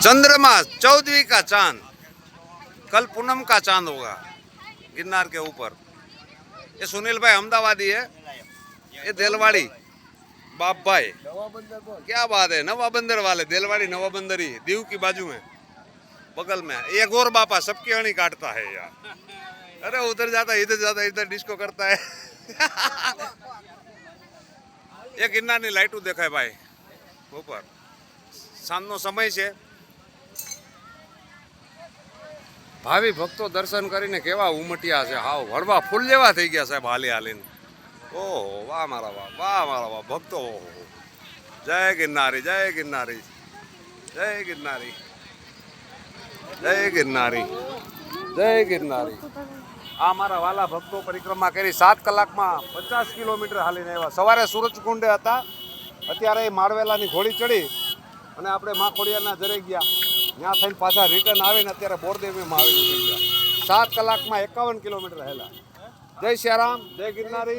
चंद्रमा 14वीं का चांद, कल पूनम का चांद होगा गिरनार के ऊपर। ये सुनील भाई अहमदाबादी है, ये देलवाड़ी बाप भाई। क्या बात है, नवा बंदर वाले देलवाड़ी नवा बंदरी दीव की बाजू में बगल में। एक और बापा सबकी अणी काटता है यार। अरे उधर जाता इधर डिस्को करता है। ये गिरनार लाइटू देखाय भाई ऊपर। सांजनो समय है। भावी भक्तो दर्शन करीने केवा उमट्या छे, हाव वड़वा फूल जेवा थई गया साहेब हाली हालीने। ओहो वाह मारा वाह भक्तो। जय गिरनारी जय गिरनारी जय गिरनारी जय गिरनारी जय गिरनारी। आ मारा वाला भक्तो परिक्रमा करी 7 कलाकमां 50 किलोमीटर हालीने આવ્યા। સવારે સૂરજકુંડે હતા, અત્યારે માળવેલાની ઘોડી ચડી અને આપણે માં ખોડિયારના જરે ગયા, ત્યાં થઈને પાછા રિટર્ન આવીને અત્યારે બોરદેવીમાં આવીને થઈ ગયા। 7 કલાકમાં 51 કિલોમીટર હેલા। જય શ્યારામ જય गिरनारी।